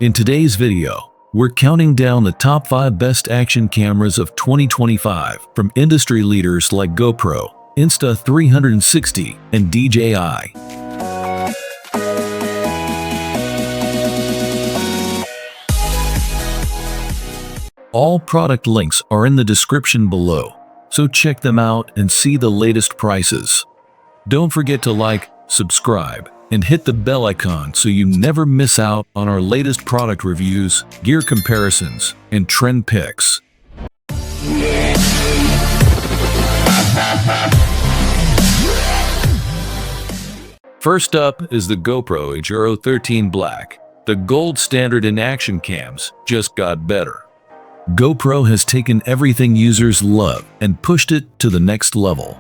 In today's video, we're counting down the top 5 best action cameras of 2025 from industry leaders like GoPro, Insta360, and DJI. All product links are in the description below, so check them out and see the latest prices. Don't forget to like, subscribe, and hit the bell icon so you never miss out on our latest product reviews, gear comparisons, and trend picks. First up is the GoPro HERO13 Black. The gold standard in action cams just got better. GoPro has taken everything users love and pushed it to the next level.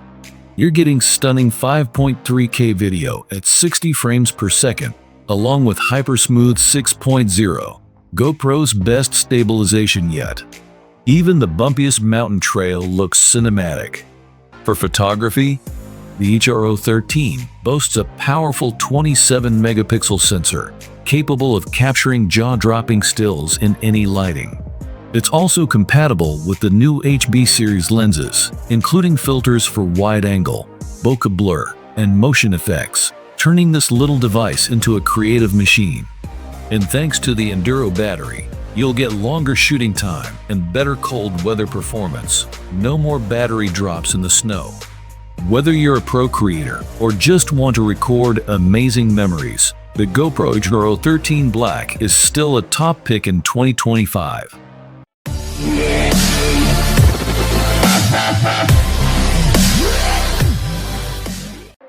You're getting stunning 5.3K video at 60 frames per second, along with HyperSmooth 6.0, GoPro's best stabilization yet. Even the bumpiest mountain trail looks cinematic. For photography, the HERO13 boasts a powerful 27-megapixel sensor, capable of capturing jaw-dropping stills in any lighting. It's also compatible with the new HB series lenses, including filters for wide-angle, bokeh blur, and motion effects, turning this little device into a creative machine. And thanks to the Enduro battery, you'll get longer shooting time and better cold weather performance. No more battery drops in the snow. Whether you're a pro creator or just want to record amazing memories, the GoPro HERO13 Black is still a top pick in 2025.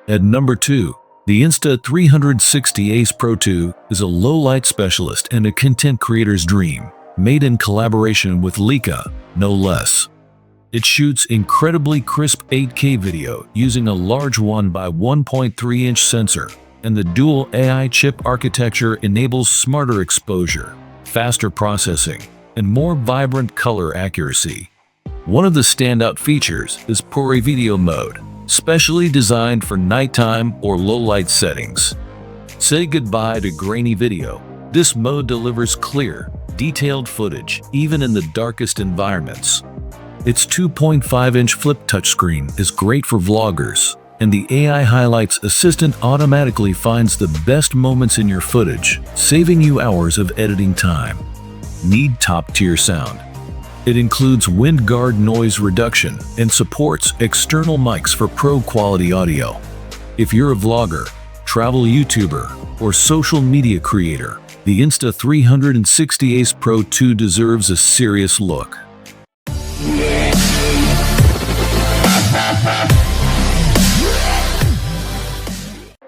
At number 2, the Insta360 Ace Pro 2 is a low-light specialist and a content creator's dream, made in collaboration with Leica, no less. It shoots incredibly crisp 8K video using a large 1x1.3-inch sensor, and the dual AI chip architecture enables smarter exposure, faster processing, and more vibrant color accuracy. One of the standout features is PureVideo mode, specially designed for nighttime or low-light settings. Say goodbye to grainy video. This mode delivers clear, detailed footage even in the darkest environments. Its 2.5-inch flip touchscreen is great for vloggers, and the AI Highlights Assistant automatically finds the best moments in your footage, saving you hours of editing time. Need top-tier sound? It includes wind guard noise reduction and supports external mics for pro-quality audio. If you're a vlogger, travel YouTuber, or social media creator, the Insta360 Ace Pro 2 deserves a serious look.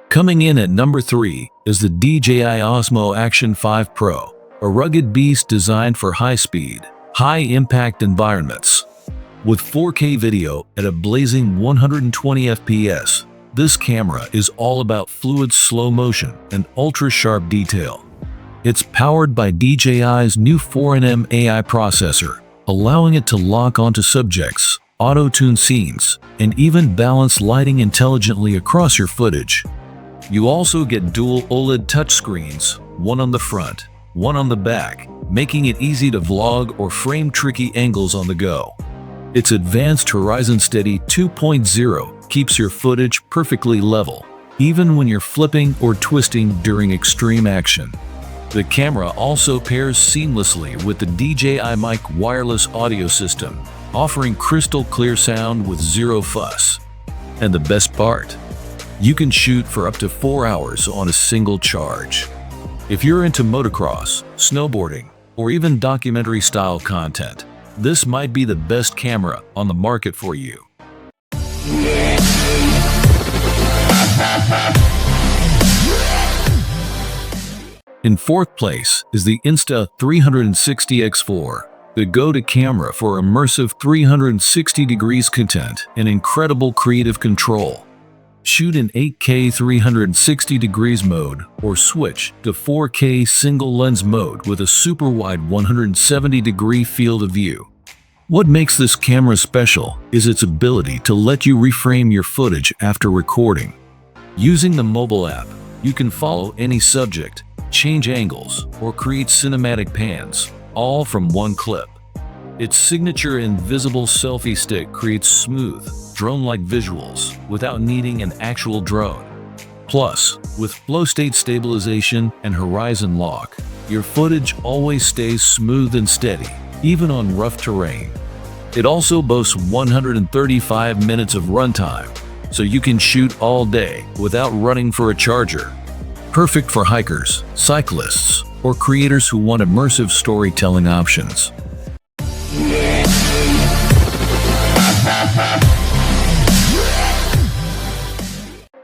Coming in at number 3 is the DJI Osmo Action 5 Pro, a rugged beast designed for high-speed, high-impact environments. With 4K video at a blazing 120 FPS, this camera is all about fluid slow motion and ultra-sharp detail. It's powered by DJI's new 4nm AI processor, allowing it to lock onto subjects, auto-tune scenes, and even balance lighting intelligently across your footage. You also get dual OLED touchscreens, one on the front, one on the back, making it easy to vlog or frame tricky angles on the go. Its advanced HorizonSteady 2.0 keeps your footage perfectly level, even when you're flipping or twisting during extreme action. The camera also pairs seamlessly with the DJI Mic wireless audio system, offering crystal clear sound with zero fuss. And the best part? You can shoot for up to 4 hours on a single charge. If you're into motocross, snowboarding, or even documentary-style content, this might be the best camera on the market for you. In 4th place is the Insta360 X4, the go-to camera for immersive 360 degrees content and incredible creative control. Shoot in 8K 360 degrees mode or switch to 4K single lens mode with a super wide 170-degree field of view. What makes this camera special is its ability to let you reframe your footage after recording. Using the mobile app, you can follow any subject, change angles, or create cinematic pans, all from one clip. Its signature invisible selfie stick creates smooth, drone-like visuals without needing an actual drone. Plus, with flow state stabilization and horizon lock, your footage always stays smooth and steady, even on rough terrain. It also boasts 135 minutes of runtime, so you can shoot all day without running for a charger. Perfect for hikers, cyclists, or creators who want immersive storytelling options.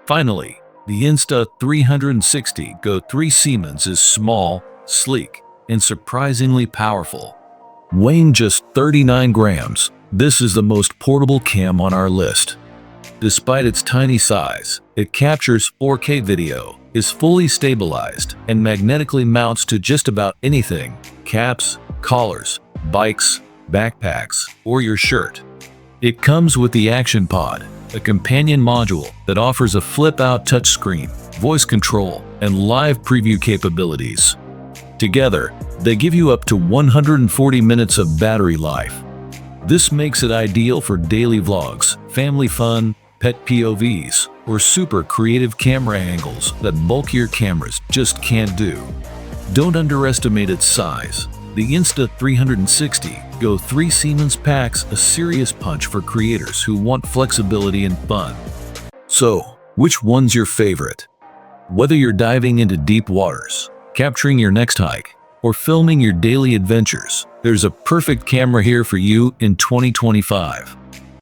Finally, the Insta360 GO 3 Siemens is small, sleek, and surprisingly powerful. Weighing just 39 grams, this is the most portable cam on our list. Despite its tiny size, it captures 4K video, is fully stabilized, and magnetically mounts to just about anything: caps, collars, bikes, backpacks, or your shirt. It comes with the Action Pod, a companion module that offers a flip-out touchscreen, voice control, and live preview capabilities. Together, they give you up to 140 minutes of battery life. This makes it ideal for daily vlogs, family fun, pet POVs, or super creative camera angles that bulkier cameras just can't do. Don't underestimate its size. The Insta360 GO 3 Siemens packs a serious punch for creators who want flexibility and fun. So, which one's your favorite? Whether you're diving into deep waters, capturing your next hike, or filming your daily adventures, there's a perfect camera here for you in 2025.